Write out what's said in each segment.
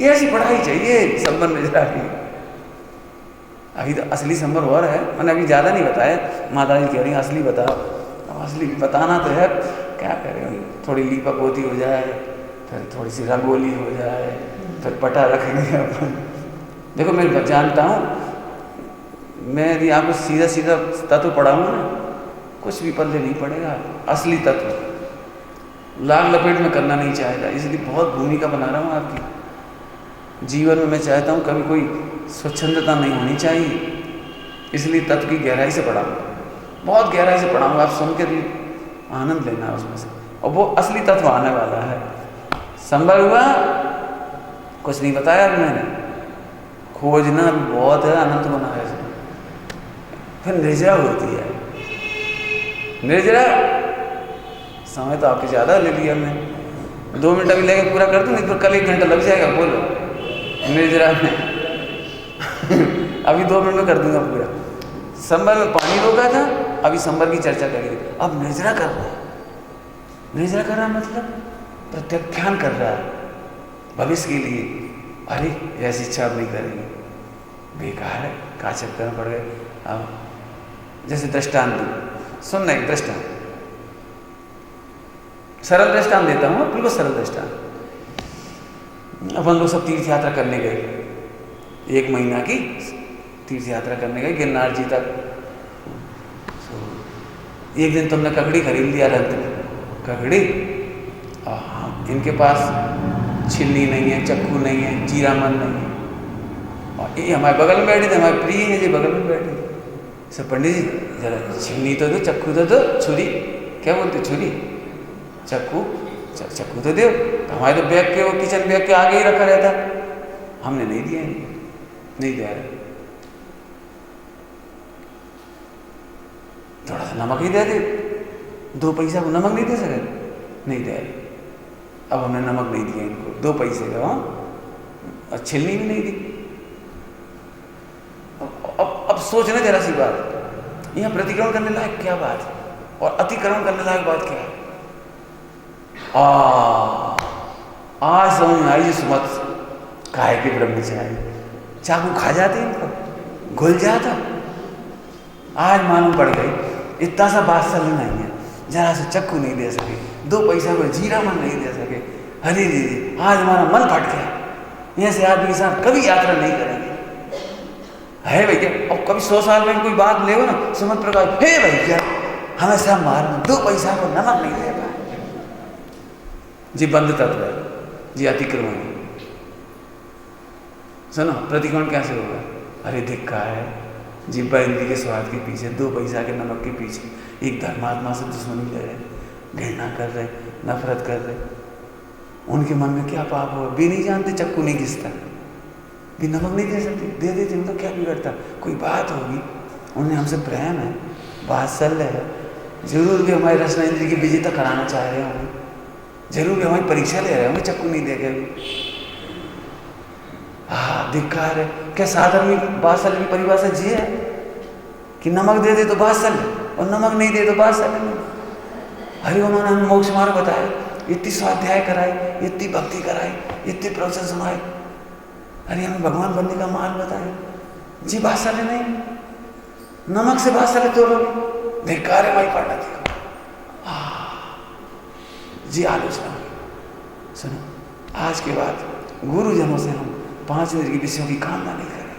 ये ऐसी पढ़ाई चाहिए संबर निर्जरा की। अभी तो असली संबर और है, मैंने अभी ज़्यादा नहीं बताया, माता जी कह रही असली बताओ। अब असली बताना तो है, क्या करें, थोड़ी लीपा पोती हो जाए, फिर थोड़ी सी रंगोली हो जाए, फिर पटा रखेंगे अपन। देखो मैं जानता हूँ, मैं यदि आपको सीधा सीधा तत्व पढ़ाऊँगा ना, कुछ भी पल्ले नहीं पड़ेगा। असली तत्व लाग लपेट में करना नहीं चाहेगा, इसलिए बहुत भूमिका बना रहा हूँ आपकी। जीवन में मैं चाहता हूँ कभी कोई स्वच्छंदता नहीं होनी चाहिए, इसलिए तत्व की गहराई से पढ़ाऊँगा, बहुत गहराई से पढ़ाऊँगा। आप सुन के भी आनंद लेना उसमें से, और वो असली तत्व आने वाला है। संभव हुआ कुछ नहीं बताया अभी मैंने, खोजना बहुत है, अनंत बना है इसमें। फिर निर्जरा होती है। निर्जरा समय तो आपके ज़्यादा ले लिया मैं, 2 मिनट अभी लेके पूरा कर दूँ, नहीं तो कल 1 घंटा लग जाएगा। बोलो निर्जरा में अभी 2 मिनट में कर दूंगा पूरा। संबर में पानी रोका था, अभी संबर की चर्चा करेंगे। अब निर्जरा कर रहा है, निर्जरा कर रहा मतलब प्रत्याख्यान कर रहा है भविष्य के लिए। अरे ऐसी इच्छा अब नहीं करेंगे, बेकार है, का चक्कर पड़ गए। अब जैसे दृष्टांत सुनना, एक दृष्टांत, सरल दृष्टांत देता हूँ, बिल्कुल सरल दृष्टांत। अपन लोग सब तीर्थ यात्रा करने गए, 1 महीना की तीर्थ यात्रा करने गए गिरनार जी तक। एक दिन तुमने ककड़ी खरीद लिया, रंत ककड़ी, हाँ, इनके पास छिलनी नहीं है, चक्कू नहीं है, जीरामन नहीं है, और ये हमारे बगल में बैठे थे, हमारे प्रिय हैं जी, बगल में बैठे थे। सब पंडित जी जरा छिलनी तो दो, चक्कू तो दो, छुरी, क्या बोलते, छुरी, चक्कू, चक्कू तो दो। हमारे तो बैग के, वो किचन बैग के आगे ही रखा रहता, हमने नहीं दिया, नहीं दिया। थोड़ा सा नमक ही दे दे, 2 पैसा को नमक नहीं दे सके, नहीं दे। अब हमने नमक नहीं दिया इनको, 2 पैसे का, और छिलनी भी नहीं दी। अब सोचना जरा सी बात, यहाँ प्रतिक्रमण करने लायक क्या बात है, और अतिक्रमण करने लायक बात क्या है। आज समझ में आई जिस मत काय के ब्रह्मचारी, चाकू खा जाते इनको, घुल जाता। आज मालूम पड़ गई, इतना सा बात्सल्य नहीं है, जरा से चक्कू नहीं दे सके, 2 पैसा को जीरामन नहीं दे सके। अरे दीदी आज हमारा मन फट गया, यहाँ से आदमी के साथ कभी यात्रा नहीं करेंगे। है भैया, अब कभी 100 साल में कोई बात ले हो ना, सुमत प्रकाश, हे भैया हमें सब मारना, 2 पैसा को नमक नहीं दे पाए जी। बंद तत्व है जी, अतिक्रमण। सुनो प्रतिक्रमण कैसे होगा। अरे धिक्का है जी, इंद्रिय के स्वाद के पीछे, 2 पैसा के नमक के पीछे एक धर्मात्मा से दुश्मनी ले रहे, घृणा कर रहे, नफरत कर रहे। उनके मन में क्या पाप हो, भी नहीं जानते, चक्कू नहीं घिसता, भी नमक नहीं दे सकते, दे देते उनको क्या बिगड़ता। कोई बात होगी, उन्हें हमसे प्रेम है, वात्सल्य है, जरूर भी हमारे रसना इंद्रिय की विजेता कराना चाह रहे होंगे, जरूर भी हमारी परीक्षा ले रहे होंगे, चक्कू नहीं देखे अभी। हाँ धिक्कार है। क्या साधन में वात्सल्य की परिभाषा जी है कि नमक दे दे तो वात्सल्य, और नमक नहीं दे तो वात्सल्य नहीं। अरे उन्होंने हमें मोक्ष मार्ग बताया, इतनी स्वाध्याय कराए, इतनी भक्ति कराई, इतनी प्रवचन सुनाए, अरे हमें भगवान बनने का मार्ग बताया जी। वात्सल्य नहीं, नमक से वात्सल्य तोड़ोगे, धिक्कार है भाई पढ़ना थी जी। आलोचना सुनो, आज के बाद गुरुजनों से हम 5 इंद्रिय के विषयों की कामना नहीं करें।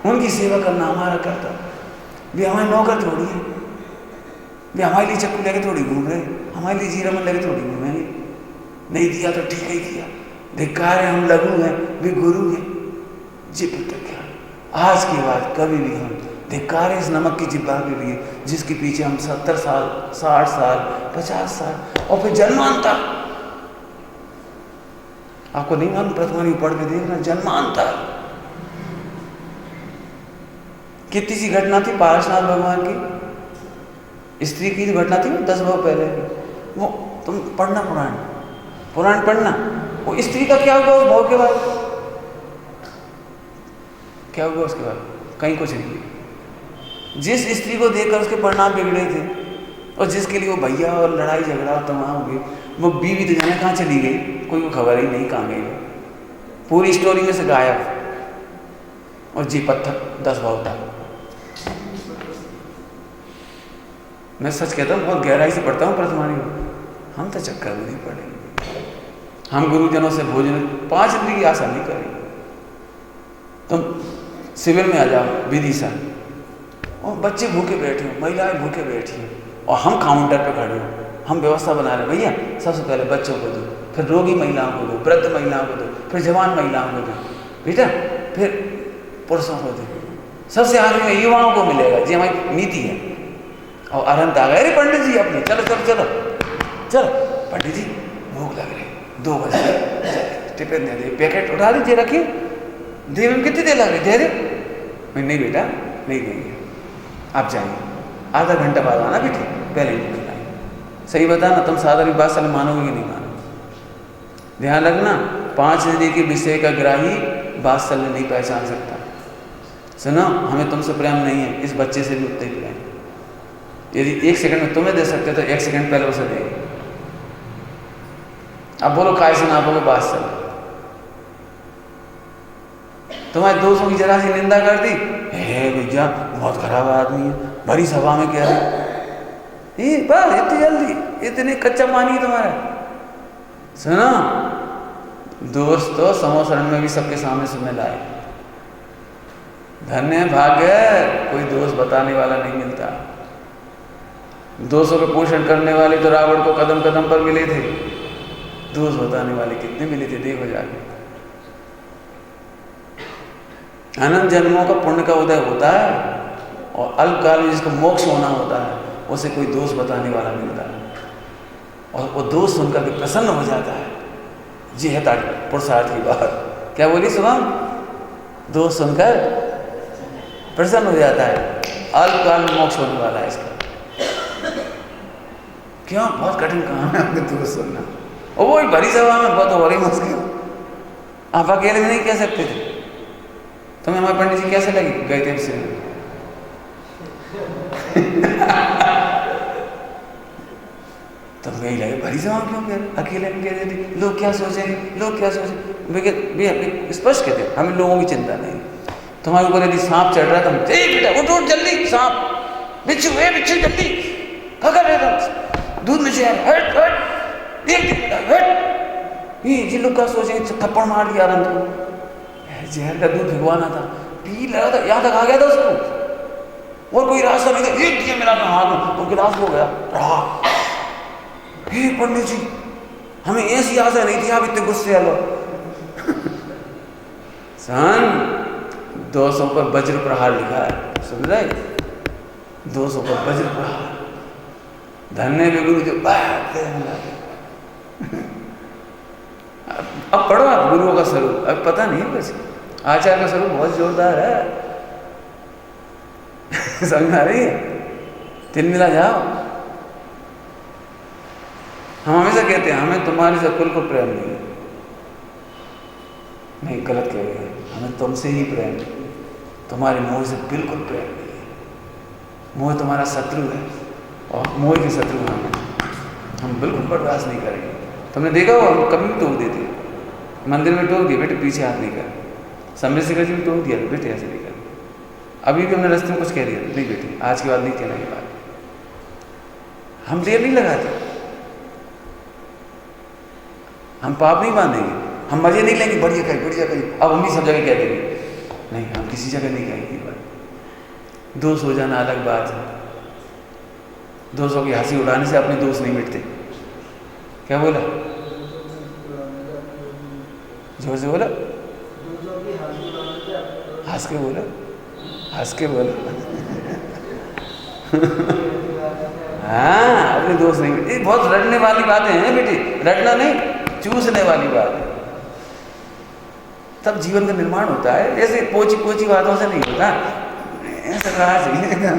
उनकी सेवा करना हमारा कर्तव्य। वे हमारे नौकर थोड़ी है, वे हमारे लिए चक्कू लेके थोड़ी घूम रहे, हमारे लिए जीरामन लेके थोड़ी घूमेंगे। नहीं दिया तो ठीक ही किया, धिक्कार है, हम लघु हैं, वे गुरु हैं जी। प्रत्याख्यान आज के बाद कभी भी हम धिक्कार है इस नमक की जिब्बा के लिए, जिसके पीछे हम 70 साल, 60 साल, 50 साल और फिर जन्मांतर। आपको नहीं मालूम, प्रथमा पढ़ के देखना, जन्मांतर। कितनी सी घटना थी पारसनाथ भगवान की, स्त्री की घटना थी 10 भाव पहले, वो तुम पढ़ना, पुराण पढ़ना। वो स्त्री का क्या हुआ उस भाव के बाद, क्या हुआ उसके बाद, कहीं कुछ नहीं। जिस स्त्री को देखकर उसके परिणाम बिगड़े थे, और जिसके लिए वो भैया और लड़ाई झगड़ा तमाम हो गई, वो बीवी तो जाने कहाँ चली गई, कोई को खबर ही नहीं कहाँ गई वो, पूरी स्टोरी में से गायब। और जी पत्थर 10 बहुता। मैं सच कहता हूँ, बहुत गहराई से पढ़ता हूँ प्रथमानी को, हम तो चक्कर में नहीं पड़ेंगे। हम गुरुजनों से भोजन 5 रुपये की आशा नहीं करेंगे। तुम शिविर में आ जाओ विदिशा, और बच्चे भूखे बैठे हो, महिलाएं भूखे बैठी हो, और हम काउंटर पे खड़े हो, हम व्यवस्था बना रहे भैया सबसे पहले बच्चों को दो, फिर रोगी महिलाओं को दो, वृद्ध महिलाओं को दो, फिर जवान महिलाओं को दो बेटा, फिर पुरुषों को दो, सबसे आखिर में युवाओं को मिलेगा। जी हमारी नीति है। और अरंत आ गए, अरे पंडित जी अपने चलो चलो चलो चलो, पंडित जी भूख लग रही, 2 बजे टिफिन दे दे, पैकेट उठा दीजिए रखिए, देव में कितनी देर लग रही, दे दे। नहीं बेटा नहीं देंगे, आप जाइए, आधा घंटा बाद आना बेटे, पहले ही खिलाएंगे। सही बताना, तुम साधारण बात साले मानोगे कि नहीं मानोगे। ध्यान रखना, 5 नदी के विषय का ग्राही बात्सल्य नहीं पहचान सकता। सुनो, हमें तुमसे प्रेम नहीं है, इस बच्चे से भी उतना ही प्रेम। यदि 1 सेकंड में तुम्हें दे सकते तो 1 सेकंड पहले उसे देंगे। अब बोलो काय से नापोगे बात्सल्य? तुम्हारे दोस्तों की जरा सी निंदा कर दी, हे भैया बहुत खराब आदमी है, भरी सभा में कह रहे, बस इतनी जल्दी, इतने कच्चा पानी तुम्हारा। सुनो, दोस्त तो समोसरण में भी सबके सामने सुनने लाए। धन्य भाग्य, कोई दोस्त बताने वाला नहीं मिलता। दोस्तों को पोषण करने वाले तो रावण को कदम कदम पर मिले थे, दोस्त बताने वाले कितने मिले थे देखो जाके। अनंत जन्मों का पुण्य का उदय होता है, और अल्पकाल में जिसको मोक्ष होना होता है उसे कोई दोस्त बताने वाला मिलता है, और वो दोस्त सुनकर भी प्रसन्न हो जाता है। जी है पुरुषार्थ की बात। क्या बोली सुबह? दोस्त सुनकर प्रसन्न हो जाता है, अल्पकाल में मोक्ष होने वाला है इसका। क्यों? बहुत कठिन काम है अपने दोस्त सुनना, और वो भरी सभा में बहुत बड़ी मुश्किल। आप अकेले में नहीं कह सकते थे। तुम्हें हमारे पंडित जी कैसे लगे? गए थे से तुम यही लगे भरी सभा क्यों कह रहे, अकेले में कह देते, लोग क्या सोचेंगे, लोग क्या सोचेंगे। स्पष्ट कहते, हमें लोगों की चिंता नहीं। तुम्हारे ऊपर यदि सांप चढ़ रहा है तो हम बेटा उठ जल्दी, सांप बिच्छू है, बिच्छू जल्दी पकड़ रहे तुम, दूध में जहर, हट हट देख हट। ये लोग क्या सोचेंगे, थप्पड़ मार दिया आनंद को, जहर का दूध भिगवाना था, पी लगा था, यहाँ तक आ गया था उसको, और कोई रास्ता नहीं था, एक दिया मिला था हाथ में तो गिलास हो गया रहा। हे पंडित जी, हमें ऐसी आशा नहीं थी, आप इतने गुस्से आ लो। सन 200 पर वज्र प्रहार लिखा है, सुन रहे? 200 पर वज्र प्रहार। धन्य वे गुरु जो अब पढ़ो आप गुरुओं का स्वरूप, अब पता नहीं वैसे आचार्य का स्वरूप बहुत जोरदार है। समझ आ रही है? तिल मिला जाओ। हम हमेशा कहते हैं हमें तुम्हारे से कुल को प्रेम नहीं है, नहीं गलत कह रहे हैं, हमें तुमसे ही प्रेम है, तुम्हारे मोह से बिल्कुल प्रेम नहीं है। मोह तुम्हारा शत्रु है, और मोह के शत्रु हम बिल्कुल बर्दाश्त नहीं करेंगे। तुमने देखा हो, हम कभी भी टोक देते, मंदिर में टोक दिए, बेटे पीछे हाथ नहीं कर, समय से कर टोक दिया, बेटे ऐसे नहीं कर। अभी भी हमने रास्ते में कुछ कह दिया, नहीं बेटे आज के बाद नहीं कहना ये बात। हम देर नहीं लगाते, हम पाप नहीं बांधेंगे, हम मजे नहीं लेंगे, बढ़िया कहीं अब हम भी सब जगह कह देंगे, नहीं हम किसी जगह नहीं कहेंगे बात। दोस्त हो जाना अलग बात है, दोस्तों की हंसी उड़ाने से अपने दोस्त नहीं मिटते। क्या बोला? जोर से बोला, हंस के बोला, हंस के बोला। हाँ, अपने दोस्त नहीं मिटते। बहुत रटने वाली बातें हैं बेटी, रटना नहीं, चूसने वाली बात है, तब जीवन का निर्माण होता है। ऐसे पोची पोची बातों से नहीं होता, ऐसा कहा चाहिए।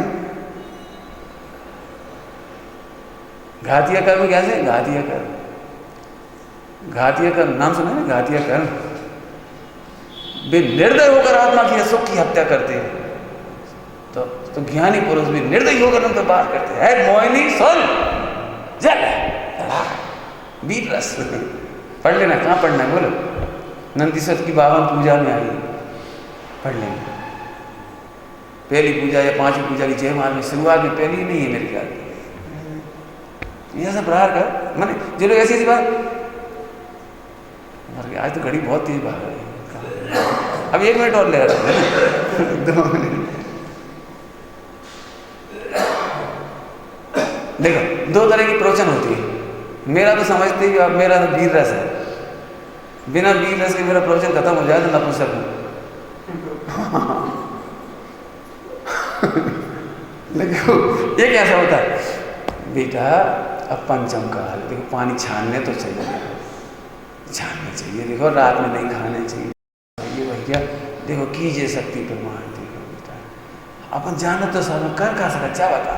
घातिया कर्म कैसे? घातिया कर्म, घातिया कर्म नाम सुना है? घातिया कर्म वे निर्दय होकर आत्मा की सुख की हत्या करते हैं। तो ज्ञानी पुरुष भी निर्दय होकर उन पर बात करते हैं। मोहिनी सुन, जल वीर रस पढ़ लेना। कहाँ पढ़ना है बोलो? नंदीश्वर की 52 पूजा में आई, पढ़ लेंगे। पहली पूजा या 5वीं पूजा की जयमाल में शुरुआत में पहली नहीं है मेरे ख्याल। ये सब प्रहार कर मैंने जो लोग ऐसी ऐसी बात मर गया। आज तो घड़ी बहुत तेज भाग रही है, अब 1 मिनट और ले रहा है 2 मिनट। देखो 2 तरह की प्रवचन होती है। मेरा तो समझते ही अब मेरा तो वीर रस है, बिना वीर रस के मेरा प्रवचन खत्म हो जाए तो नपुंसक हूँ। देखो ये कैसा होता है बेटा, अब पंचम काल, देखो पानी छानने तो चाहिए, छानने चाहिए। देखो रात में नहीं खाने चाहिए। ये भैया देखो कीजिए शक्ति प्रमाण। देखो बेटा अपन जाने तो सब कर का सका क्या बता।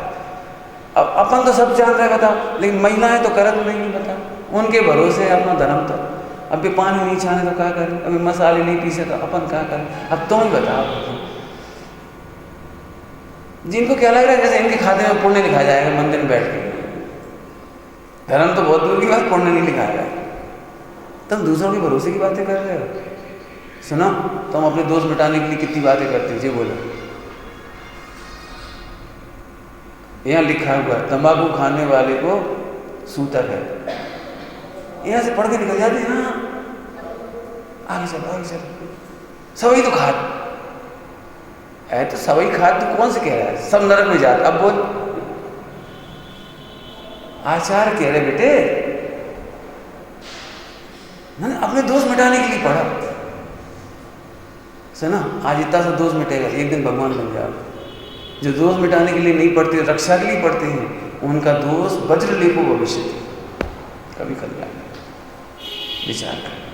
अब अपन तो सब जान रहे बताओ, लेकिन महिलाएं तो करत नहीं बताओ। उनके भरोसे अपना धर्म तो अभी पानी नहीं छाने तो क्या करें, अभी मसाले नहीं पीसे तो अपन क्या करें। अब तुम ही बताओ जिनको क्या लग रहा है जैसे इनके खाते में पुण्य लिखा जाएगा मंदिर में बैठ के। धर्म तो बहुत दूर की बात, पुण्य नहीं लिखा जाएगा। तुम दूसरों के भरोसे की बातें कर रहे हो। सुनो तुम अपने दोस्त मिटाने के लिए कितनी बातें करते हो जी, बोलो। यहाँ लिखा हुआ है तंबाकू खाने वाले को सूतक है, यहाँ से पढ़ के निकल जाते हैं। हाँ आगे चलो आगे चलो, सभी तो खाते है, तो सभी खाते तो कौन से कह रहा है सब नरक में जाते। अब बोल आचार्य कह रहे बेटे मैंने अपने दोष मिटाने के लिए पढ़ा। सुना आज इतना सा दोष मिटेगा, एक दिन भगवान बन जाओ। जो दोष मिटाने के लिए नहीं पढ़ते, रक्षा के लिए पढ़ते हैं, उनका दोष वज्र लेपो भविष्य कभी कल्याण। विचार करें।